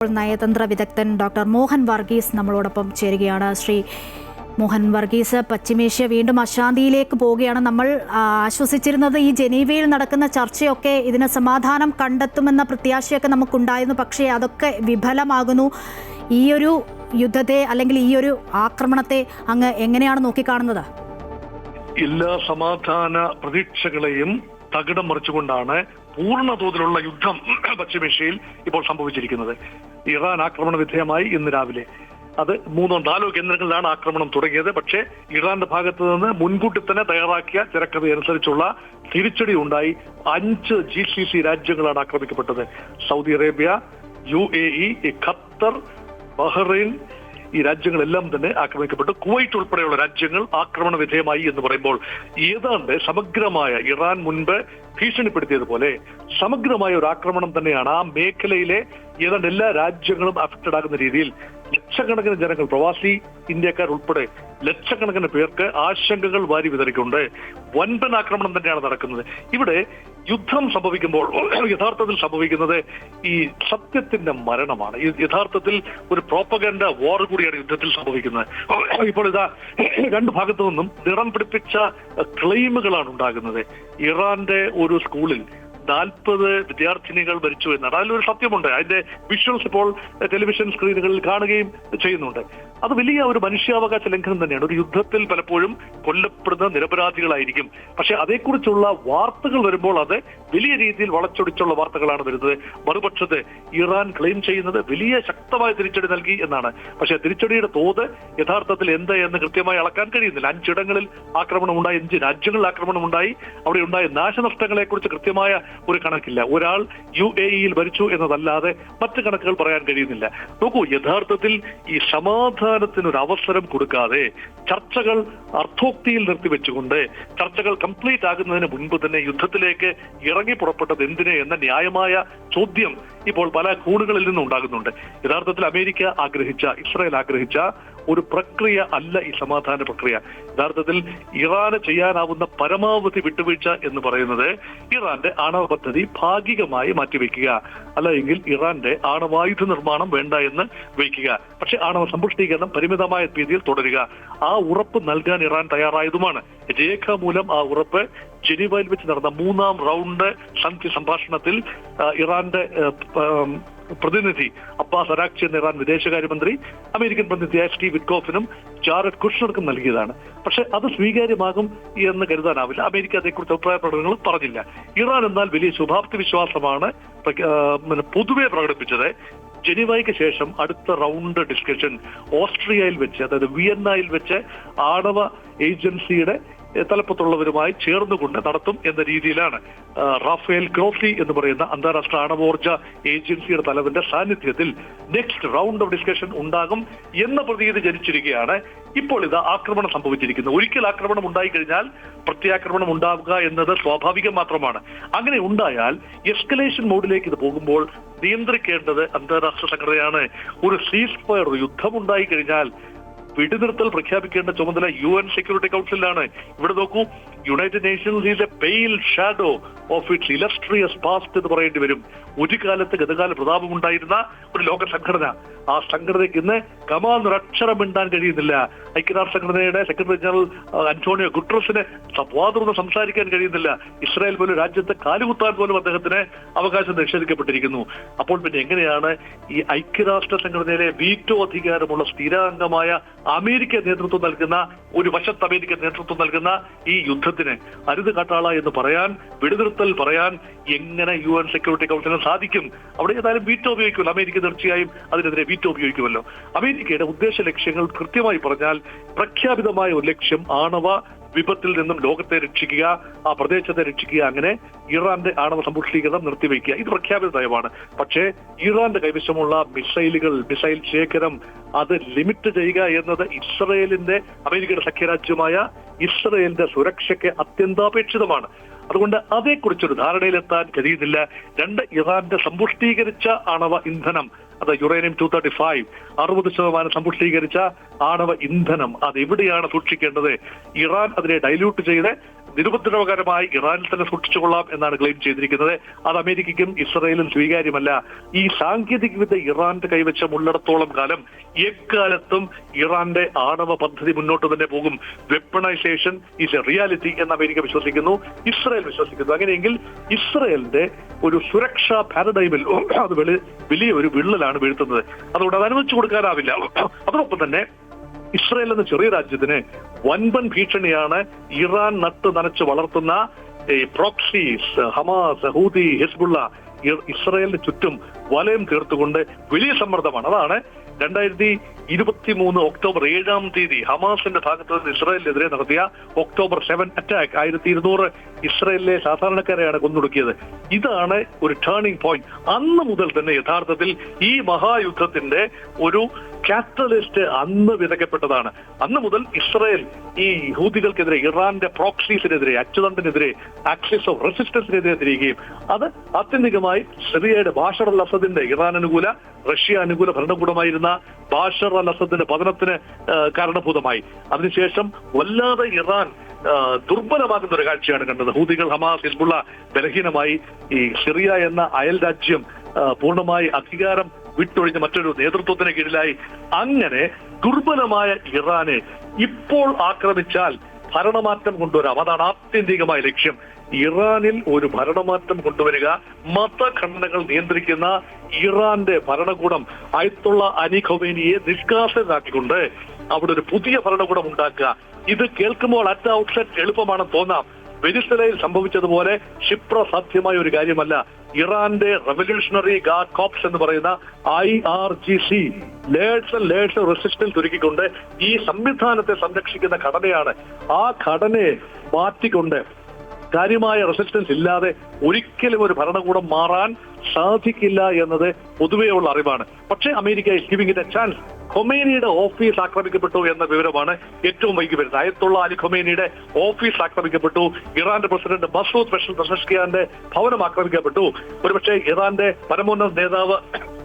നയതന്ത്ര വിദഗ്ധൻ ഡോക്ടർ മോഹൻ വർഗീസ് നമ്മളോടൊപ്പം ചേരുകയാണ്. ശ്രീ മോഹൻ വർഗീസ്, പശ്ചിമേഷ്യ വീണ്ടും അശാന്തിയിലേക്ക് പോവുകയാണ്. നമ്മൾ ആശ്വസിച്ചിരുന്നത് ഈ ജനീവയിൽ നടക്കുന്ന ചർച്ചയൊക്കെ ഇതിന് സമാധാനം കണ്ടെത്തുമെന്ന പ്രത്യാശയൊക്കെ നമുക്കുണ്ടായിരുന്നു. പക്ഷേ അതൊക്കെ വിഫലമാകുന്നു. ഈ ഒരു യുദ്ധത്തെ അല്ലെങ്കിൽ ഈ ഒരു ആക്രമണത്തെ അങ്ങ് എങ്ങനെയാണ് നോക്കിക്കാണുന്നത്? എല്ലാ സമാധാന പ്രതീക്ഷകളെയും തകിടം മറിച്ചുകൊണ്ടാണ് പൂർണ്ണ തോതിലുള്ള യുദ്ധം പശ്ചിമേഷ്യയിൽ ഇപ്പോൾ സംഭവിച്ചിരിക്കുന്നത്. ഇറാൻ ആക്രമണ വിധേയമായി ഇന്ന് രാവിലെ. അത് 3-4 കേന്ദ്രങ്ങളിലാണ് ആക്രമണം തുടങ്ങിയത്. പക്ഷേ ഇറാന്റെ ഭാഗത്ത് നിന്ന് മുൻകൂട്ടി തന്നെ തയ്യാറാക്കിയ തിരക്കഥയനുസരിച്ചുള്ള തിരിച്ചടി ഉണ്ടായി. 5 GCC രാജ്യങ്ങളാണ് ആക്രമിക്കപ്പെട്ടത്. Saudi Arabia, UAE, Qatar, Bahrain, ഈ രാജ്യങ്ങളെല്ലാം തന്നെ ആക്രമിക്കപ്പെട്ടു. കുവൈറ്റ് ഉൾപ്പെടെയുള്ള രാജ്യങ്ങൾ ആക്രമണ വിധേയമായി എന്ന് പറയുമ്പോൾ ഏതാണ്ട് സമഗ്രമായ, ഇറാൻ മുൻപ് ഭീഷണിപ്പെടുത്തിയതുപോലെ സമഗ്രമായ ഒരു ആക്രമണം തന്നെയാണ് ആ മേഖലയിലെ ഏതാണ്ട് എല്ലാ രാജ്യങ്ങളും അഫക്റ്റഡ് ആകുന്ന രീതിയിൽ ലക്ഷക്കണക്കിന് ജനങ്ങൾ, പ്രവാസി ഇന്ത്യക്കാർ ഉൾപ്പെടെ ലക്ഷക്കണക്കിന് പേർക്ക് ആശങ്കകൾ വാരി വിതറിക്കൊണ്ട് വൻപൻ ആക്രമണം തന്നെയാണ് നടക്കുന്നത്. ഇവിടെ യുദ്ധം സംഭവിക്കുമ്പോൾ യഥാർത്ഥത്തിൽ സംഭവിക്കുന്നത് ഈ സത്യത്തിന്റെ മരണമാണ്. യഥാർത്ഥത്തിൽ ഒരു പ്രോപ്പഗൻഡ വാർ കൂടിയാണ് യുദ്ധത്തിൽ സംഭവിക്കുന്നത്. ഇപ്പോൾ ഇതാ 2 ഭാഗത്തു നിന്നും നിറം പിടിപ്പിച്ച ക്ലെയിമുകളാണ് ഉണ്ടാകുന്നത്. ഇറാന്റെ ഒരു സ്കൂളിൽ 40 വിദ്യാർത്ഥിനികൾ മരിച്ചു എന്നാണ്. അതിലൊരു സത്യമുണ്ട്. അതിന്റെ വിഷ്വൽസ് ഇപ്പോൾ ടെലിവിഷൻ സ്ക്രീനുകളിൽ കാണുകയും ചെയ്യുന്നുണ്ട്. അത് വലിയ ഒരു മനുഷ്യാവകാശ ലംഘനം തന്നെയാണ്. ഒരു യുദ്ധത്തിൽ പലപ്പോഴും കൊല്ലപ്പെടുന്ന നിരപരാധികളായിരിക്കും. പക്ഷെ അതേക്കുറിച്ചുള്ള വാർത്തകൾ വരുമ്പോൾ അത് വലിയ രീതിയിൽ വളച്ചൊടിച്ചുള്ള വാർത്തകളാണ് വരുന്നത്. മറുപക്ഷത്ത് ഇറാൻ ക്ലെയിം ചെയ്യുന്നത് വലിയ ശക്തമായ തിരിച്ചടി നൽകി എന്നാണ്. പക്ഷെ തിരിച്ചടിയുടെ തോത് യഥാർത്ഥത്തിൽ എന്ത് എന്ന് കൃത്യമായി അളക്കാൻ കഴിയുന്നില്ല. 5 ഇടങ്ങളിൽ ആക്രമണം ഉണ്ടായി, 5 രാജ്യങ്ങളിൽ ആക്രമണം ഉണ്ടായി. അവിടെ ഉണ്ടായ നാശനഷ്ടങ്ങളെ കുറിച്ച് കൃത്യമായ ഒരു കണക്കില്ല. ഒരാൾ UAE-യിൽ മരിച്ചു എന്നതല്ലാതെ മറ്റു കണക്കുകൾ പറയാൻ കഴിയുന്നില്ല. നോക്കൂ, യഥാർത്ഥത്തിൽ ഈ സമാധാനത്തിനൊരു അവസരം കൊടുക്കാതെ ചർച്ചകൾ അർത്ഥോക്തിയിൽ നിർത്തിവെച്ചുകൊണ്ട് ചർച്ചകൾ കംപ്ലീറ്റ് ആകുന്നതിന് മുൻപ് തന്നെ യുദ്ധത്തിലേക്ക് ഇറങ്ങി പുറപ്പെട്ടത് എന്തിന് എന്ന ന്യായമായ ചോദ്യം ഇപ്പോൾ പല കോണുകളിൽ നിന്നും ഉണ്ടാകുന്നുണ്ട്. യഥാർത്ഥത്തിൽ അമേരിക്ക ആഗ്രഹിച്ച, ഇസ്രായേൽ ആഗ്രഹിച്ച ഒരു പ്രക്രിയ അല്ല ഈ സമാധാന പ്രക്രിയ. യഥാർത്ഥത്തിൽ ഇറാന് ചെയ്യാനാവുന്ന പരമാവധി വിട്ടുവീഴ്ച എന്ന് പറയുന്നത് ഇറാന്റെ ആണവ പദ്ധതി ഭാഗികമായി മാറ്റിവെക്കുക, അല്ലെങ്കിൽ ഇറാന്റെ ആണവായുധ നിർമ്മാണം വേണ്ട എന്ന് വയ്ക്കുക. പക്ഷെ ആണവ സമ്പുഷ്ടീകരണം പരിമിതമായ രീതിയിൽ തുടരുക. ആ ഉറപ്പ് നൽകാൻ ഇറാൻ തയ്യാറായതുമാണ്. രേഖാമൂലം ആ ഉറപ്പ് ജനീവയിൽ വെച്ച് നടന്ന 3ാം റൗണ്ട് സന്ധി സംഭാഷണത്തിൽ ഇറാന്റെ പ്രതിനിധി അബ്ബാസ് അരാക്ചി എന്ന ഇറാൻ വിദേശകാര്യമന്ത്രി അമേരിക്കൻ പ്രതിനിധിയായ സ്റ്റീവ് വിറ്റ്കോഫിനും ജാരഡ് കുഷ്നർക്കും നൽകിയതാണ്. പക്ഷെ അത് സ്വീകാര്യമാകും എന്ന് കരുതാനാവില്ല. അമേരിക്ക അതേക്കുറിച്ച് അഭിപ്രായ പ്രകടനങ്ങൾ പറഞ്ഞില്ല. ഇറാൻ എന്നാൽ വലിയ ശുഭാപ്തി വിശ്വാസമാണ് പൊതുവെ പ്രകടിപ്പിച്ചത്. ജനീവയ്ക്ക് ശേഷം അടുത്ത റൗണ്ട് ഡിസ്കഷൻ ഓസ്ട്രിയയിൽ വെച്ച്, അതായത് വിയന്നയിൽ വെച്ച് ആണവ ഏജൻസിയുടെ തലപ്പത്തുള്ളവരുമായി ചേർന്നുകൊണ്ട് നടത്തും എന്ന രീതിയിലാണ് റാഫേൽ ഗ്രോസി എന്ന് പറയുന്ന അന്താരാഷ്ട്ര ആണവോർജ ഏജൻസിയുടെ തലവന്റെ സാന്നിധ്യത്തിൽ നെക്സ്റ്റ് റൗണ്ട് ഓഫ് ഡിസ്കഷൻ ഉണ്ടാകും എന്ന പ്രതീതി ജനിച്ചിരിക്കുകയാണ്. ഇപ്പോൾ ഇത് ആക്രമണം സംഭവിച്ചിരിക്കുന്നു. ഒരിക്കൽ ആക്രമണം ഉണ്ടായി കഴിഞ്ഞാൽ പ്രത്യാക്രമണം ഉണ്ടാവുക എന്നത് സ്വാഭാവികം മാത്രമാണ്. അങ്ങനെ ഉണ്ടായാൽ എസ്കലേഷൻ മോഡിലേക്ക് ഇത് പോകുമ്പോൾ നിയന്ത്രിക്കേണ്ടത് അന്താരാഷ്ട്ര സംഘടനയാണ്. ഒരു സീസ് ഫയർ, യുദ്ധം ഉണ്ടായി കഴിഞ്ഞാൽ വെടിനിർത്തൽ പ്രഖ്യാപിക്കേണ്ട ചുമതല UN സെക്യൂരിറ്റി കൗൺസിലാണ്. ഇവിടെ നോക്കൂ, United Nations is a pale shadow of its illustrious past എന്ന് പറയേണ്ടി വരും. ഒരു കാലത്ത് ഗതകാല പ്രതാപമുണ്ടായിരുന്ന ഒരു ലോക സംഘടന, ആ സംഘടനയ്ക്ക് ഇന്ന് കമാന്നൊരക്ഷരം മിണ്ടാൻ കഴിയുന്നില്ല. ഐക്യരാഷ്ട്ര സംഘടനയുടെ സെക്രട്ടറി ജനറൽ അന്റോണിയോ ഗുട്രസിന് വാതുറന്ന് സംസാരിക്കാൻ കഴിയുന്നില്ല. ഇസ്രായേൽ പോലും രാജ്യത്തെ കാലുകുത്താൻ പോലും അദ്ദേഹത്തിന് അവകാശം നിഷേധിക്കപ്പെട്ടിരിക്കുന്നു. അപ്പോൾ പിന്നെ എങ്ങനെയാണ് ഈ ഐക്യരാഷ്ട്ര സംഘടനയിലെ വീറ്റോ അധികാരമുള്ള സ്ഥിരാംഗമായ അമേരിക്ക നേതൃത്വം നൽകുന്ന, ഒരു വശത്ത് അമേരിക്ക നേതൃത്വം നൽകുന്ന ഈ യുദ്ധത്തിന് അരുത് കാട്ടാള എന്ന് പറയാൻ, വെടിനിർത്തൽ പറയാൻ എങ്ങനെ UN സെക്യൂരിറ്റി കൗൺസിലിന് സാധിക്കും? അവിടെ ഏതായാലും വീറ്റോ ഉപയോഗിക്കുമല്ലോ. അമേരിക്ക തീർച്ചയായും അതിനെതിരെ വീറ്റോ ഉപയോഗിക്കുമല്ലോ. അമേരിക്കയുടെ ഉദ്ദേശ ലക്ഷ്യങ്ങൾ കൃത്യമായി പറഞ്ഞാൽ പ്രഖ്യാപിതമായ ഒരു ലക്ഷ്യം ആണവ വിപത്തിൽ നിന്നും ലോകത്തെ രക്ഷിക്കുക, ആ പ്രദേശത്തെ രക്ഷിക്കുക, അങ്ങനെ ഇറാന്റെ ആണവ സമ്പുഷ്ടീകരണം നിർത്തിവെക്കുക. ഇത് പ്രഖ്യാപിത നയമാണ്. പക്ഷേ ഇറാന്റെ കൈവശമുള്ള മിസൈൽ ശേഖരം അത് ലിമിറ്റ് ചെയ്യുക എന്നത് ഇസ്രയേലിന്റെ, അമേരിക്കയുടെ സഖ്യരാജ്യമായ ഇസ്രയേലിന്റെ സുരക്ഷയ്ക്ക് അത്യന്താപേക്ഷിതമാണ്. അതുകൊണ്ട് അതേക്കുറിച്ചൊരു ധാരണയിലെത്താൻ കഴിയുന്നില്ല. 2, ഇറാന്റെ സമ്പുഷ്ടീകരിച്ച ആണവ ഇന്ധനം, അത് യുറേനിയം 235, 60% സമ്പുഷ്ടീകരിച്ച ആണവ ഇന്ധനം, അത് എവിടെയാണ് സൂക്ഷിക്കേണ്ടത്? ഇറാൻ അതിനെ ഡൈല്യൂട്ട് ചെയ്ത് നിരുപദ്രവകരമായി ഇറാനിൽ തന്നെ സൂക്ഷിച്ചുകൊള്ളാം എന്നാണ് ക്ലെയിം ചെയ്തിരിക്കുന്നത്. അത് അമേരിക്കയ്ക്കും ഇസ്രയേലും സ്വീകാര്യമല്ല. ഈ സാങ്കേതികവിദ്യ ഇറാന്റെ കൈവച്ച ഉള്ളിടത്തോളം കാലം എക്കാലത്തും ഇറാന്റെ ആണവ പദ്ധതി മുന്നോട്ട് തന്നെ പോകും. വെപ്പണൈസേഷൻ ഈസ് എ റിയാലിറ്റി എന്ന് അമേരിക്ക വിശ്വസിക്കുന്നു, ഇസ്രയേൽ വിശ്വസിക്കുന്നു. അങ്ങനെയെങ്കിൽ ഇസ്രയേലിന്റെ ഒരു സുരക്ഷാ പാരഡൈമിൽ അത് വലിയ ഒരു വിള്ളലാണ് വീഴ്ത്തുന്നത്. അതുകൊണ്ട് അത് അനുവദിച്ചു കൊടുക്കാനാവില്ല. അതോടൊപ്പം തന്നെ ഇസ്രയേൽ എന്ന ചെറിയ രാജ്യത്തിന് വൻപൻ ഭീഷണിയാണ് ഇറാൻ നട്ട് നനച്ച് വളർത്തുന്ന പ്രോക്സീസ്, ഹമാസ്, ഹൂതി, ഹിസ്ബുള്ള. ഇസ്രയേലിന് ചുറ്റും വലയം തീർത്തുകൊണ്ട് വലിയ സമ്മർദ്ദമാണ്. അതാണ് 2023 ഒക്ടോബർ 7 ഹമാസിന്റെ ഭാഗത്ത് നിന്ന് ഇസ്രായേലിനെതിരെ നടത്തിയ ഒക്ടോബർ 7 അറ്റാക്ക്. 1200 ഇസ്രായേലിലെ സാധാരണക്കാരെയാണ് കൊന്നൊടുക്കിയത്. ഇതാണ് ഒരു ടേണിംഗ് പോയിന്റ്. അന്ന് മുതൽ തന്നെ യഥാർത്ഥത്തിൽ ഈ മഹായുദ്ധത്തിന്റെ ഒരു കാറ്റലിസ്റ്റ് അന്ന് വിതയ്ക്കപ്പെട്ടതാണ്. അന്ന് മുതൽ ഇസ്രായേൽ ഈ ഹൂതികൾക്കെതിരെ, ഇറാന്റെ പ്രോക്സീസിനെതിരെ, അച്ചുതണ്ടിനെതിരെ, ആക്സിസ് ഓഫ് റെസിസ്റ്റൻസിനെതിരെ തിരികുകയും അത് ആത്യന്തികമായി സിറിയയുടെ ബാഷർ അൽ അസദിന്റെ ഇറാൻ അനുകൂല, റഷ്യ അനുകൂല ഭരണകൂടമായിരുന്ന ബാഷർ അൽ അസദിന്റെ പതനത്തിന് കാരണഭൂതമായി. അതിനുശേഷം വല്ലാതെ ഇറാൻ ദുർബലമാകുന്ന ഒരു കാഴ്ചയാണ് കണ്ടത്. ഹൂതികൾ, ഹമാസ്, ഹിസ്ബുള്ള ബലഹീനമായി. ഈ സിറിയ എന്ന അയൽ രാജ്യം പൂർണ്ണമായി അധികാരം വിട്ടൊഴിഞ്ഞ മറ്റൊരു നേതൃത്വത്തിന് കീഴിലായി. അങ്ങനെ ദുർബലമായ ഇറാനെ ഇപ്പോൾ ആക്രമിച്ചാൽ ഭരണമാറ്റം കൊണ്ടുവരാം. അതാണ് ആത്യന്തികമായ ലക്ഷ്യം. ഇറാനിൽ ഒരു ഭരണമാറ്റം കൊണ്ടുവരിക, മതഘടനകൾ നിയന്ത്രിക്കുന്ന ഇറാന്റെ ഭരണകൂടം അയത്തുള്ള അലി ഖൊമേനിയെ നിഷ്കാസനാക്കിക്കൊണ്ട് അവിടെ ഒരു പുതിയ ഭരണകൂടം ഉണ്ടാക്കുക. ഇത് കേൾക്കുമ്പോൾ അറ്റ് ഔട്ട്സെറ്റ് എളുപ്പമാണെന്ന് തോന്നാം. വെനിസ്വലയിൽ സംഭവിച്ചതുപോലെ ക്ഷിപ്രസാധ്യമായ ഒരു കാര്യമല്ല. ഇറാന്റെ റവല്യൂഷണറി ഗാർഡ് കോപ്സ് എന്ന് പറയുന്ന IRGC ലേഴ്സ് റെസിസ്റ്റൻസ് ഒരുക്കിക്കൊണ്ട് ഈ സംവിധാനത്തെ സംരക്ഷിക്കുന്ന ഘടനയാണ്. ആ ഘടനയെ മാറ്റിക്കൊണ്ട് കാര്യമായ റെസിസ്റ്റൻസ് ഇല്ലാതെ ഒരിക്കലും ഒരു ഭരണകൂടം മാറാൻ സാധിക്കില്ല എന്നത് പൊതുവെയുള്ള അറിവാണ്. പക്ഷേ America is giving it a chance. ഖൊമേനിയുടെ ഓഫീസ് ആക്രമിക്കപ്പെട്ടു എന്ന വിവരമാണ് ഏറ്റവും വൈകി വരുന്നത്. അയത്തുള്ള അലി ഖൊമേനിയുടെ ഓഫീസ് ആക്രമിക്കപ്പെട്ടു. ഇറാന്റെ പ്രസിഡന്റ് മസൂദ് പെസഷ്കിയാന്റെ ഭവനം ആക്രമിക്കപ്പെട്ടു. ഒരുപക്ഷെ ഇറാന്റെ പരമോന്നത നേതാവ്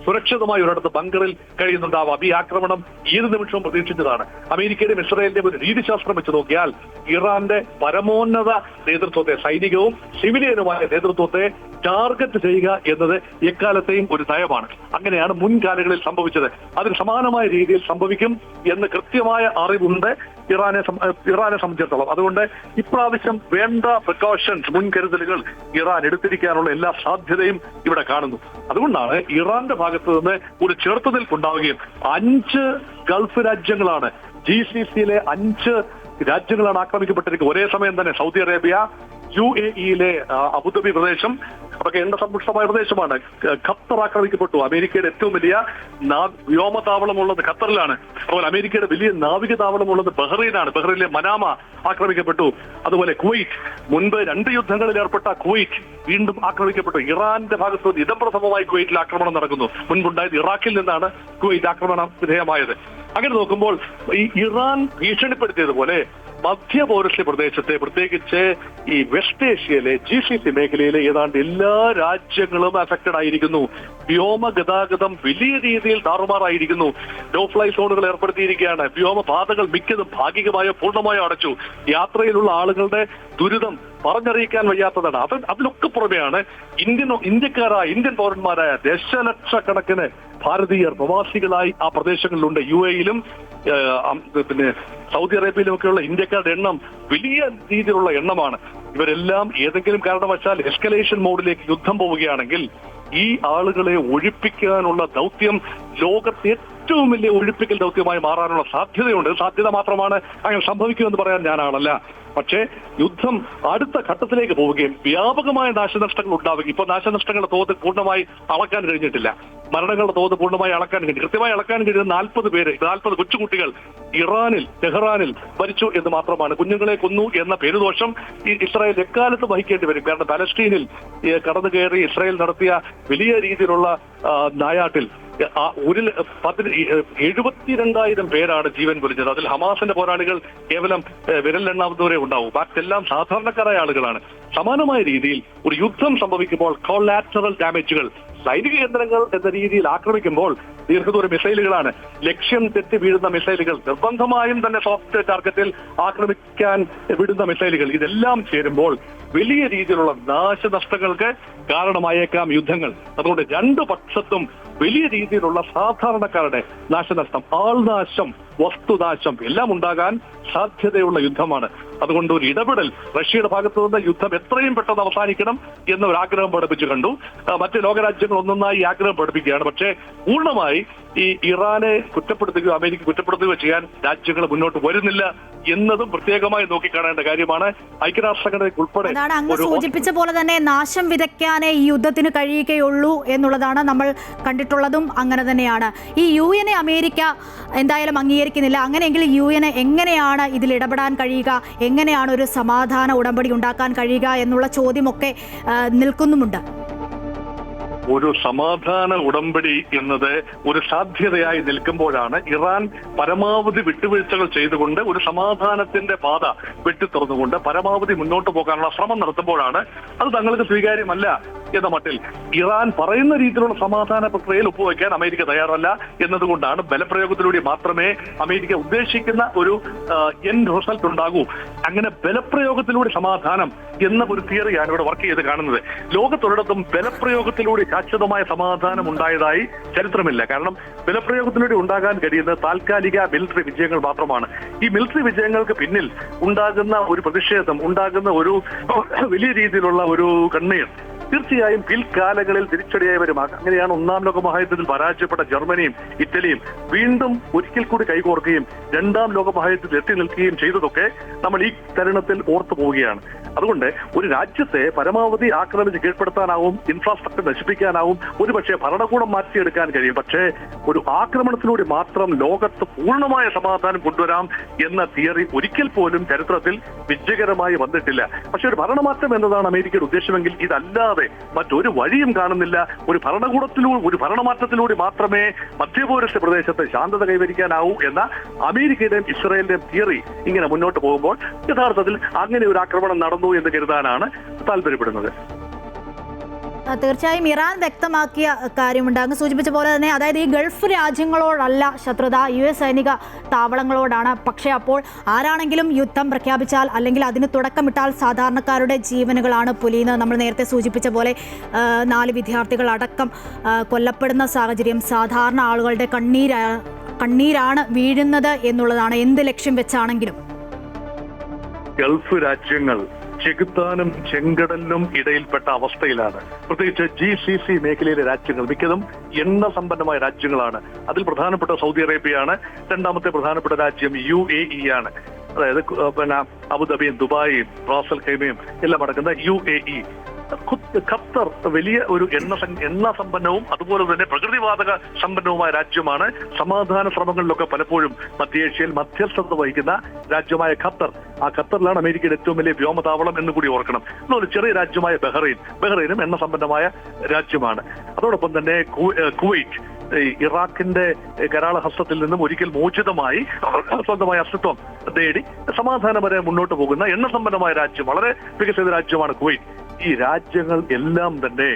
സുരക്ഷിതമായ ഒരിടത്ത് ബങ്കറിൽ കഴിയുന്നുണ്ടാവാം. ഈ ആക്രമണം ഏത് നിമിഷവും പ്രതീക്ഷിച്ചതാണ്. അമേരിക്കയുടെയും ഇസ്രായേലിന്റെയും ഒരു രീതിശാസ്ത്രം വെച്ച് നോക്കിയാൽ ഇറാന്റെ പരമോന്നത നേതൃത്വത്തെ, സൈനികവും സിവിലിയനുമായ നേതൃത്വത്തെ ടാർഗറ്റ് ചെയ്യുക എന്നത് എക്കാലത്തെയും ഒരു നയമാണ്. അങ്ങനെയാണ് മുൻകാലങ്ങളിൽ സംഭവിച്ചത്. അതിന് സമാനമായ രീതിയിൽ സംഭവിക്കും എന്ന് കൃത്യമായ അറിവുണ്ട് ഇറാനെ സംബന്ധിച്ചിടത്തോളം. അതുകൊണ്ട് ഇപ്രാവശ്യം വേണ്ട പ്രിക്കോഷൻസ്, മുൻകരുതലുകൾ ഇറാൻ എടുത്തിരിക്കാനുള്ള എല്ലാ സാധ്യതയും ഇവിടെ കാണുന്നു. അതുകൊണ്ടാണ് ഇറാന്റെ ഭാഗത്ത് നിന്ന് ഒരു ചെറുത്തുനിൽപ്പുണ്ടാവുകയും 5 ഗൾഫ് രാജ്യങ്ങളാണ്, GCCയിലെ 5 രാജ്യങ്ങളാണ് ആക്രമിക്കപ്പെട്ടിരിക്കുന്നത്. ഒരേ സമയം തന്നെ സൗദി അറേബ്യ, UAE അബുദാബി പ്രദേശം, അതൊക്കെ എണ്ണസമ്പുഷ്ടമായ പ്രദേശമാണ്. ഖത്തർ ആക്രമിക്കപ്പെട്ടു. അമേരിക്കയുടെ ഏറ്റവും വലിയ വ്യോമതാവളമുള്ളത് ഖത്തറിലാണ്. അതുപോലെ അമേരിക്കയുടെ വലിയ നാവിക താവളമുള്ളത് ബഹ്റൈനാണ്. ബഹ്റൈനിലെ മനാമ ആക്രമിക്കപ്പെട്ടു. അതുപോലെ കുവൈറ്റ്, മുൻപ് 2 യുദ്ധങ്ങളിൽ ഏർപ്പെട്ട കുവൈറ്റ് വീണ്ടും ആക്രമിക്കപ്പെട്ടു. ഇറാന്റെ ഭാഗത്ത് നിന്ന് ഇതംപ്രഥമമായി കുവൈറ്റിൽ ആക്രമണം നടക്കുന്നു. മുൻപുണ്ടായത് ഇറാഖിൽ നിന്നാണ് കുവൈറ്റ് ആക്രമണം വിധേയമായത്. അങ്ങനെ നോക്കുമ്പോൾ ഈ ഇറാൻ ഭീഷണിപ്പെടുത്തിയതുപോലെ മധ്യപൗരസ്ത്യ പ്രദേശത്തെ, പ്രത്യേകിച്ച് ഈ വെസ്റ്റ് ഏഷ്യയിലെ GCC മേഖലയിലെ ഏതാണ്ട് എല്ലാ രാജ്യങ്ങളും അഫക്റ്റഡ് ആയിരിക്കുന്നു. വ്യോമ ഗതാഗതം വലിയ രീതിയിൽ താറുമാറായിരിക്കുന്നു. നോ ഫ്ലൈ സോണുകൾ ഏർപ്പെടുത്തിയിരിക്കുകയാണ്. വ്യോമപാതകൾ മിക്കതും ഭാഗികമായോ പൂർണ്ണമായോ അടച്ചു. യാത്രയിലുള്ള ആളുകളുടെ ദുരിതം പറഞ്ഞറിയിക്കാൻ വയ്യാത്തതാണ്. അതിലൊക്കെ പുറമെയാണ് ഇന്ത്യൻ പൗരന്മാരായ ദശലക്ഷക്കണക്കിന് ഭാരതീയർ പ്രവാസികളായി ആ പ്രദേശങ്ങളിലുണ്ട്. UAE-യിലും പിന്നെ സൗദി അറേബ്യയിലുമൊക്കെയുള്ള ഇന്ത്യക്കാരുടെ എണ്ണം വലിയ രീതിയിലുള്ള എണ്ണമാണ്. ഇവരെല്ലാം ഏതെങ്കിലും കാരണവശാൽ എസ്കലേഷൻ മോഡിലേക്ക് യുദ്ധം പോവുകയാണെങ്കിൽ ഈ ആളുകളെ ഒഴിപ്പിക്കാനുള്ള ദൗത്യം ലോകത്തെ ഏറ്റവും വലിയ ഒഴിപ്പിക്കൽ ദൗത്യമായി മാറാനുള്ള സാധ്യതയുണ്ട്. സാധ്യത മാത്രമാണ്, അങ്ങനെ സംഭവിക്കുമെന്ന് പറയാൻ ഞാനാണല്ല. പക്ഷേ യുദ്ധം അടുത്ത ഘട്ടത്തിലേക്ക് പോവുകയും വ്യാപകമായ നാശനഷ്ടങ്ങൾ ഉണ്ടാവുകയും, ഇപ്പോൾ നാശനഷ്ടങ്ങളുടെ തോത് പൂർണ്ണമായി അളക്കാൻ കഴിഞ്ഞിട്ടില്ല. മരണങ്ങളുടെ തോത് പൂർണ്ണമായി അളക്കാൻ കഴിഞ്ഞു. കൃത്യമായി അളക്കാൻ കഴിയുന്ന 40 പേര്, 40 കൊച്ചുകുട്ടികൾ ടെഹ്റാനിൽ മരിച്ചു എന്ന് മാത്രമാണ്. കുഞ്ഞുങ്ങളെ കൊന്നു എന്ന പേരുദോഷം ഈ ഇസ്രായേൽ എക്കാലത്ത് വഹിക്കേണ്ടി വരും. കാരണം പലസ്തീനിൽ കടന്നു കയറി ഇസ്രായേൽ നടത്തിയ വലിയ രീതിയിലുള്ള നായാട്ടിൽ 72,000 പേരാണ് ജീവൻ പൊലിഞ്ഞത്. അതിൽ ഹമാസിന്റെ പോരാളികൾ കേവലം വിരലെണ്ണാവുന്നവരെ ഉണ്ടാവും. ബാക്കിയെല്ലാം സാധാരണക്കാരായ ആളുകളാണ്. സമാനമായ രീതിയിൽ ഒരു യുദ്ധം സംഭവിക്കുമ്പോൾ കൊളാറ്ററൽ ഡാമേജുകൾ, സൈനിക കേന്ദ്രങ്ങൾ എന്ന രീതിയിൽ ആക്രമിക്കുമ്പോൾ ദീർഘദൂര മിസൈലുകളാണ്, ലക്ഷ്യം തെറ്റി വീഴുന്ന മിസൈലുകൾ, നിർബന്ധമായും തന്നെ സോഫ്റ്റ് ടാർഗറ്റിൽ ആക്രമിക്കാൻ വിടുന്ന മിസൈലുകൾ, ഇതെല്ലാം ചേരുമ്പോൾ വലിയ രീതിയിലുള്ള നാശനഷ്ടങ്ങൾക്ക് കാരണമായേക്കാം യുദ്ധങ്ങൾ. അതുകൊണ്ട് രണ്ടു പക്ഷത്തും വലിയ രീതിയിലുള്ള സാധാരണക്കാരുടെ നാശനഷ്ടം, ആൾനാശം, വസ്തുനാശം എല്ലാം ഉണ്ടാകാൻ സാധ്യതയുള്ള യുദ്ധമാണ്. അതുകൊണ്ട് ഒരു ഇടപെടൽ റഷ്യയുടെ ഭാഗത്തു നിന്ന് യുദ്ധം എത്രയും പെട്ടെന്ന് അവസാനിക്കണം എന്ന ഒരു ആഗ്രഹം പഠിപ്പിച്ചു കണ്ടു. മറ്റ് ലോകരാജ്യങ്ങൾ ഒന്നൊന്നായി ആഗ്രഹം പഠിപ്പിക്കുകയാണ്. പക്ഷേ പൂർണ്ണമായി ഈ ഇറാനെ കുറ്റപ്പെടുത്തുകയോ അമേരിക്ക കുറ്റപ്പെടുത്തുകയോ ചെയ്യാൻ രാജ്യങ്ങൾ മുന്നോട്ട് വരുന്നില്ല എന്നതും പ്രത്യേകമായി നോക്കിക്കാണേണ്ട കാര്യമാണ്. ഐക്യരാഷ്ട്രസംഘടനയ്ക്ക് ഉൾപ്പെടെ അങ്ങ് സൂചിപ്പിച്ച പോലെ തന്നെ നാശം വിതയ്ക്കാനേ ഈ യുദ്ധത്തിന് കഴിയുകയുള്ളൂ എന്നുള്ളതാണ് നമ്മൾ കണ്ടിട്ടുള്ളതും. അങ്ങനെ തന്നെയാണ്. ഈ UN അമേരിക്ക എന്തായാലും അംഗീകരിക്കുന്നില്ല. അങ്ങനെയെങ്കിൽ UN എങ്ങനെയാണ് ഇതിൽ ഇടപെടാൻ കഴിയുക, എങ്ങനെയാണ് ഒരു സമാധാന ഉടമ്പടി ഉണ്ടാക്കാൻ കഴിയുക എന്നുള്ള ചോദ്യമൊക്കെ നിൽക്കുന്നുമുണ്ട്. ഒരു സമാധാന ഉടമ്പടി എന്നത് ഒരു സാധ്യതയായി നിൽക്കുമ്പോഴാണ് ഇറാൻ പരമാവധി വിട്ടുവീഴ്ചകൾ ചെയ്തുകൊണ്ട് ഒരു സമാധാനത്തിന്റെ പാത വെട്ടിത്തുറന്നുകൊണ്ട് പരമാവധി മുന്നോട്ട് പോകാനുള്ള ശ്രമം നടത്തുമ്പോഴാണ് അത് തങ്ങൾക്ക് സ്വീകാര്യമല്ല എന്ന മട്ടിൽ ഇറാൻ പറയുന്ന രീതിയിലുള്ള സമാധാന പ്രക്രിയയിൽ ഒപ്പുവയ്ക്കാൻ അമേരിക്ക തയ്യാറല്ല എന്നതുകൊണ്ടാണ് ബലപ്രയോഗത്തിലൂടെ മാത്രമേ അമേരിക്ക ഉദ്ദേശിക്കുന്ന ഒരു എൻഡ് റിസൾട്ട് ഉണ്ടാകൂ. അങ്ങനെ ബലപ്രയോഗത്തിലൂടെ സമാധാനം എന്ന ഒരു തിയറിയാണ് ഇവിടെ വർക്ക് ചെയ്ത് കാണുന്നത്. ലോകത്തൊരിടത്തും ബലപ്രയോഗത്തിലൂടെ ശാശ്വതമായ സമാധാനം ഉണ്ടായതായി ചരിത്രമില്ല. കാരണം ബലപ്രയോഗത്തിലൂടെ ഉണ്ടാകാൻ കഴിയുന്ന താൽക്കാലിക മിലിറ്ററി വിജയങ്ങൾ മാത്രമാണ്. ഈ മിലിറ്ററി വിജയങ്ങൾക്ക് പിന്നിൽ ഉണ്ടാകുന്ന ഒരു പ്രതിഷേധം, ഉണ്ടാകുന്ന ഒരു വലിയ രീതിയിലുള്ള ഒരു കണ്ണീർ തീർച്ചയായും പിൽക്കാലങ്ങളിൽ തിരിച്ചടിയായി വരും. അങ്ങനെയാണ് ഒന്നാം ലോക മഹായുദ്ധത്തിൽ പരാജയപ്പെട്ട ജർമ്മനിയും ഇറ്റലിയും വീണ്ടും ഒരിക്കൽ കൂടി കൈകോർക്കുകയും രണ്ടാം ലോക മഹായുദ്ധത്തിൽ എത്തി നിൽക്കുകയും ചെയ്തതൊക്കെ നമ്മൾ ഈ തരുണത്തിൽ ഓർത്തു പോവുകയാണ്. അതുകൊണ്ട് ഒരു രാജ്യത്തെ പരമാവധി ആക്രമിച്ച് കീഴ്പ്പെടുത്താനാവും, ഇൻഫ്രാസ്ട്രക്ചർ നശിപ്പിക്കാനാവും, ഒരുപക്ഷെ ഭരണകൂടം മാറ്റിയെടുക്കാൻ കഴിയും. പക്ഷേ ഒരു ആക്രമണത്തിലൂടെ മാത്രം ലോകത്ത് പൂർണ്ണമായ സമാധാനം കൊണ്ടുവരാം എന്ന തിയറി ഒരിക്കൽ പോലും ചരിത്രത്തിൽ വിജയകരമായി വന്നിട്ടില്ല. പക്ഷെ ഒരു ഭരണമാറ്റം എന്നതാണ് അമേരിക്കയുടെ ഉദ്ദേശമെങ്കിൽ ഇതല്ലാതെ മറ്റൊരു വഴിയും കാണുന്നില്ല. ഒരു ഭരണമാറ്റത്തിലൂടെ മാത്രമേ മധ്യപൗരസ്ത്യ പ്രദേശത്ത് ശാന്തത കൈവരിക്കാനാവൂ എന്ന അമേരിക്കയുടെയും ഇസ്രായേലിന്റെയും തിയറി ഇങ്ങനെ മുന്നോട്ട് പോകുമ്പോൾ യഥാർത്ഥത്തിൽ അങ്ങനെ ഒരു ആക്രമണം നടന്നു എന്ന് കരുതാനാണ് താല്പര്യപ്പെടുന്നത്. തീർച്ചയായും ഇറാൻ വ്യക്തമാക്കിയ കാര്യമുണ്ട്. അങ്ങ് സൂചിപ്പിച്ച പോലെ തന്നെ, അതായത് ഈ ഗൾഫ് രാജ്യങ്ങളോടല്ല ശത്രുത, US സൈനിക താവളങ്ങളോടാണ്. പക്ഷേ അപ്പോൾ ആരാണെങ്കിലും യുദ്ധം പ്രഖ്യാപിച്ചാൽ അല്ലെങ്കിൽ അതിന് തുടക്കമിട്ടാൽ സാധാരണക്കാരുടെ ജീവനുകളാണ് പൊലിയുന്നത്. നമ്മൾ നേരത്തെ സൂചിപ്പിച്ച പോലെ 4 വിദ്യാർത്ഥികൾ അടക്കം കൊല്ലപ്പെടുന്ന സാഹചര്യം, സാധാരണ ആളുകളുടെ കണ്ണീരാണ് വീഴുന്നത് എന്നുള്ളതാണ്, എന്ത് ലക്ഷ്യം വെച്ചാണെങ്കിലും. ഗൾഫ് രാജ്യങ്ങൾ ചെകുത്താനും ചെങ്കടലിനും ഇടയിൽപ്പെട്ട അവസ്ഥയിലാണ്. പ്രത്യേകിച്ച് GCC മേഖലയിലെ രാജ്യങ്ങൾ മിക്കതും എണ്ണ സമ്പന്നമായ രാജ്യങ്ങളാണ്. അതിൽ പ്രധാനപ്പെട്ട സൗദി അറേബ്യയാണ്. രണ്ടാമത്തെ പ്രധാനപ്പെട്ട രാജ്യം UAE ആണ്. അതായത് പിന്നെ അബുദാബിയും ദുബായിയും റാസൽ ഖൈമയും എല്ലാം അടങ്ങുന്ന UAE. ഖത്തർ വലിയ ഒരു എണ്ണ സമ്പന്നവും അതുപോലെ തന്നെ പ്രകൃതിവാതക സമ്പന്നവുമായ രാജ്യമാണ്. സമാധാന ശ്രമങ്ങളിലൊക്കെ പലപ്പോഴും മധ്യേഷ്യയിൽ മധ്യസ്ഥത വഹിക്കുന്ന രാജ്യമായ ഖത്തർ. ആ ഖത്തറിലാണ് അമേരിക്കയുടെ ഏറ്റവും വലിയ വ്യോമതാവളം എന്ന് കൂടി ഓർക്കണം. എന്നൊരു ചെറിയ രാജ്യമായ ബഹ്റൈനും എണ്ണ സമ്പന്നമായ രാജ്യമാണ്. അതോടൊപ്പം തന്നെ കുവൈറ്റ് ഇറാഖിന്റെ കരാള ഹസ്തത്തിൽ നിന്നും ഒരിക്കൽ മോചിതമായി സ്വന്തമായ അസ്തിത്വം നേടി സമാധാനപരമായി മുന്നോട്ട് പോകുന്ന എണ്ണ സമ്പന്നമായ രാജ്യം, വളരെ വികസിത രാജ്യമാണ് കുവൈറ്റ്. ഈ രാജ്യങ്ങൾ എല്ലാം തന്നെ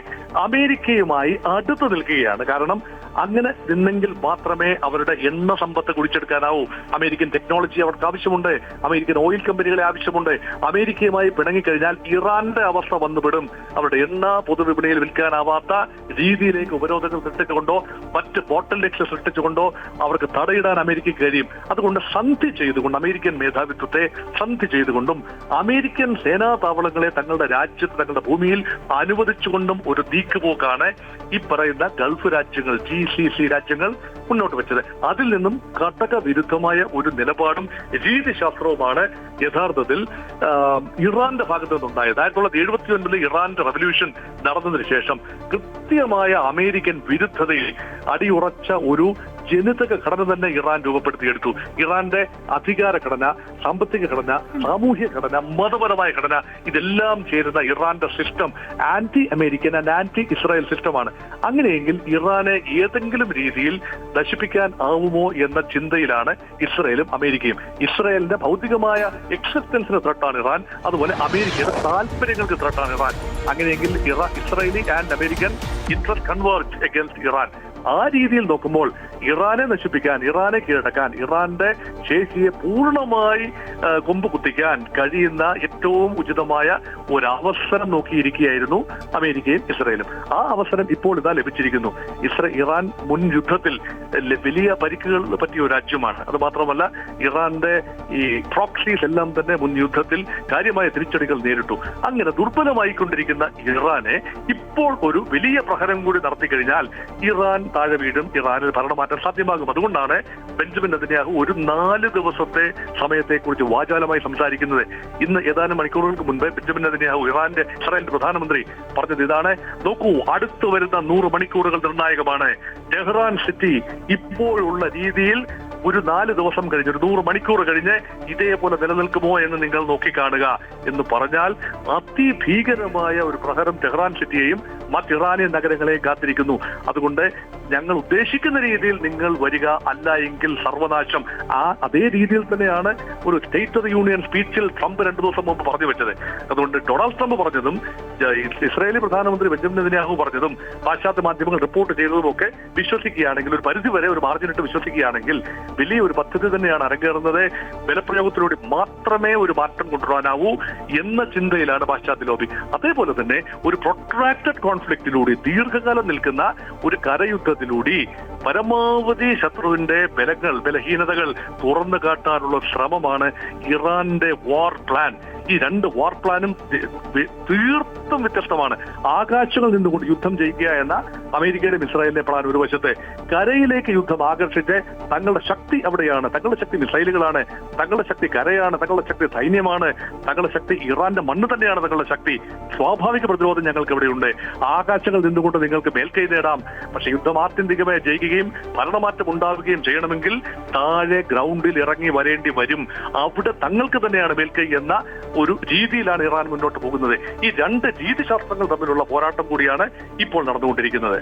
അമേരിക്കയുമായി അടുത്ത് നിൽക്കുകയാണ്. കാരണം അങ്ങനെ നിന്നെങ്കിൽ മാത്രമേ അവരുടെ എണ്ണ സമ്പത്ത് കുടിച്ചെടുക്കാനാവൂ. അമേരിക്കൻ ടെക്നോളജി അവർക്ക് ആവശ്യമുണ്ട്, അമേരിക്കൻ ഓയിൽ കമ്പനികളെ ആവശ്യമുണ്ട്. അമേരിക്കയുമായി പിണങ്ങിക്കഴിഞ്ഞാൽ ഇറാന്റെ അവസ്ഥ വന്നുപെടും. അവരുടെ എണ്ണ പൊതുവിപണിയിൽ വിൽക്കാനാവാത്ത രീതിയിലേക്ക് ഉപരോധങ്ങൾ സൃഷ്ടിച്ചുകൊണ്ടോ മറ്റ് ബോട്ടൽ നെക്സ് സൃഷ്ടിച്ചുകൊണ്ടോ അവർക്ക് തടയിടാൻ അമേരിക്കയ്ക്ക് കഴിയും. അതുകൊണ്ട് സന്ധി ചെയ്തുകൊണ്ട്, അമേരിക്കൻ മേധാവിത്വത്തെ സന്ധി ചെയ്തുകൊണ്ടും അമേരിക്കൻ സേനാ താവളങ്ങളെ തങ്ങളുടെ രാജ്യത്ത്, തങ്ങളുടെ ഭൂമിയിൽ അനുവദിച്ചുകൊണ്ടും ഒരു നീക്കുപോക്കാണ് ഈ പറയുന്ന ഗൾഫ് രാജ്യങ്ങൾ, GCC രാജ്യങ്ങൾ മുന്നോട്ട് വെച്ചത്. അതിൽ നിന്നും ഘടക വിരുദ്ധമായ ഒരു നിലപാടും രീതിശാസ്ത്രവുമാണ് യഥാർത്ഥത്തിൽ ഇറാന്റെ ഭാഗത്തു നിന്നുണ്ടായത്. 1979 ഇറാന്റെ റവല്യൂഷൻ നടന്നതിന് ശേഷം കൃത്യമായ അമേരിക്കൻ വിരുദ്ധതയിൽ അടിയുറച്ച ഒരു ജനിതക ഘടന തന്നെ ഇറാൻ രൂപപ്പെടുത്തിയെടുത്തു. ഇറാന്റെ അധികാര ഘടന, സാമ്പത്തിക ഘടന, സാമൂഹ്യ ഘടന, മതപരമായ ഘടന, ഇതെല്ലാം ചേരുന്ന ഇറാന്റെ system anti American and anti Israel സിസ്റ്റമാണ്. അങ്ങനെയെങ്കിൽ ഇറാനെ ഏതെങ്കിലും രീതിയിൽ നശിപ്പിക്കാൻ ആവുമോ എന്ന ചിന്തയിലാണ് ഇസ്രായേലും അമേരിക്കയും. ഇസ്രായേലിന്റെ ഭൗതികമായ എക്സിസ്റ്റൻസിന് ത്രട്ടാണ് ഇറാൻ, അതുപോലെ അമേരിക്കയുടെ താല്പര്യങ്ങൾക്ക് ത്രട്ടാണ് ഇറാൻ. അങ്ങനെയെങ്കിൽ Israeli and American interest converge against Iran. ആ രീതിയിൽ നോക്കുമ്പോൾ ഇറാനെ നശിപ്പിക്കാൻ, ഇറാനെ കീഴടക്കാൻ, ഇറാന്റെ ശേഷിയെ പൂർണ്ണമായി കൊമ്പ് കുത്തിക്കാൻ കഴിയുന്ന ഏറ്റവും ഉചിതമായ ഒരവസരം നോക്കിയിരിക്കുകയായിരുന്നു അമേരിക്കയും ഇസ്രായേലും. ആ അവസരം ഇപ്പോൾ ഇതാ ലഭിച്ചിരിക്കുന്നു. ഇറാൻ മുൻ യുദ്ധത്തിൽ വലിയ പരിക്കുകൾ പറ്റിയ ഒരു രാജ്യമാണ്. അത് മാത്രമല്ല ഇറാന്റെ ഈ പ്രോക്സീസ് എല്ലാം തന്നെ മുൻ യുദ്ധത്തിൽ കാര്യമായ തിരിച്ചടികൾ നേരിട്ടു. അങ്ങനെ ദുർബലമായിക്കൊണ്ടിരിക്കുന്ന ഇറാനെ ഇപ്പോൾ ഒരു വലിയ പ്രഹരം കൂടി നടത്തി കഴിഞ്ഞാൽ ഇറാൻ താഴെ വീഴും, ഇറാനിൽ ഭരണമാറ്റം സാധ്യമാകും. അതുകൊണ്ടാണ് ബെഞ്ചമിൻ നെതന്യാഹു ഒരു 4 ദിവസത്തെ സമയത്തെക്കുറിച്ച് വാചാലമായി സംസാരിക്കുന്നത്. ഇന്ന് ഏതാനും മണിക്കൂറുകൾക്ക് മുൻപ് ബെഞ്ചമിൻ നെതന്യാഹു ഇസ്രായേലിന്റെ പ്രധാനമന്ത്രി പറഞ്ഞത് ഇതാണ്: നോക്കൂ, അടുത്തു വരുന്ന 100 മണിക്കൂറുകൾ നിർണായകമാണ്. ടെഹ്റാൻ സിറ്റി ഇപ്പോഴുള്ള രീതിയിൽ ഒരു 4 ദിവസം കഴിഞ്ഞ്, ഒരു 100 മണിക്കൂർ കഴിഞ്ഞ് ഇതേപോലെ നിലനിൽക്കുമോ എന്ന് നിങ്ങൾ നോക്കിക്കാണുക എന്ന് പറഞ്ഞാൽ അതിഭീകരമായ ഒരു പ്രഹരം ടെഹ്റാൻ സിറ്റിയെയും മറ്റ് ഇറാനിയൻ നഗരങ്ങളെയും കാത്തിരിക്കുന്നു. അതുകൊണ്ട് ഞങ്ങൾ ഉദ്ദേശിക്കുന്ന രീതിയിൽ നിങ്ങൾ വരിക, അല്ല എങ്കിൽ സർവനാശം. അതേ രീതിയിൽ തന്നെയാണ് ഒരു സ്റ്റേറ്റ് ഓഫ് ദി യൂണിയൻ സ്പീച്ചിൽ ട്രംപ് 2 ദിവസം മുമ്പ് പറഞ്ഞു വെച്ചത്. അതുകൊണ്ട് ഡൊണാൾഡ് ട്രംപ് പറഞ്ഞതും ഇസ്രായേലി പ്രധാനമന്ത്രി ബെഞ്ചമിൻ നെതന്യാഹു പറഞ്ഞതും പാശ്ചാത്യ മാധ്യമങ്ങൾ റിപ്പോർട്ട് ചെയ്തതും ഒക്കെ വിശ്വസിക്കുകയാണെങ്കിൽ, ഒരു പരിധിവരെ ഒരു മാർജിനിട്ട് വിശ്വസിക്കുകയാണെങ്കിൽ വലിയൊരു പദ്ധതി തന്നെയാണ് അരങ്ങേറുന്നത്. ബലപ്രയോഗത്തിലൂടെ മാത്രമേ ഒരു മാറ്റം കൊണ്ടുവരാനാവൂ എന്ന ചിന്തയിലാണ് പാശ്ചാത്യ ലോബി. അതേപോലെ തന്നെ ഒരു പ്രൊട്രാക്റ്റഡ് കോൺഫ്ലിക്റ്റിലൂടെ, ദീർഘകാലം നിൽക്കുന്ന ഒരു കരയുദ്ധത്തിലൂടെ പരമാവധി ശത്രുവിന്റെ ബലഹീനതകൾ തുറന്നു കാട്ടാനുള്ള ശ്രമമാണ് ഇറാന്റെ വാർ പ്ലാൻ. ഈ 2 വാർ പ്ലാനും തീർത്തും വ്യത്യസ്തമാണ്. ആകാശങ്ങളിൽ നിന്നുകൊണ്ട് യുദ്ധം ചെയ്യുക എന്ന അമേരിക്കയുടെയും ഇസ്രായേലിന്റെ പ്ലാൻ ഒരു വശത്ത്, കരയിലേക്ക് യുദ്ധം ആകർഷിച്ച് തങ്ങളുടെ ശക്തി അവിടെയാണ്, തങ്ങളുടെ ശക്തി മിസൈലുകളാണ്, തങ്ങളുടെ ശക്തി കരയാണ്, തങ്ങളുടെ ശക്തി സൈന്യമാണ്, തങ്ങളുടെ ശക്തി ഇറാന്റെ മണ്ണ് തന്നെയാണ്, തങ്ങളുടെ ശക്തി സ്വാഭാവിക പ്രതിരോധം ഞങ്ങൾക്ക് ഇവിടെയുണ്ട്, ആകാശങ്ങളിൽ നിന്നുകൊണ്ട് നിങ്ങൾക്ക് മേൽക്കൈ നേടാം. പക്ഷെ യുദ്ധം ആത്യന്തികമായി ജയിക്കുകയും ഭരണമാറ്റം ഉണ്ടാവുകയും ചെയ്യണമെങ്കിൽ താഴെ ഗ്രൗണ്ടിൽ ഇറങ്ങി വരേണ്ടി വരും. അവിടെ തങ്ങൾക്ക് തന്നെയാണ് മേൽക്കൈ എന്ന ഒരു രീതിയിലാണ് ഇറാൻ മുന്നോട്ട് പോകുന്നത്. ഈ 2 രീതിശാസ്ത്രങ്ങൾ തമ്മിലുള്ള പോരാട്ടം കൂടിയാണ് ഇപ്പോൾ നടന്നുകൊണ്ടിരിക്കുന്നത്.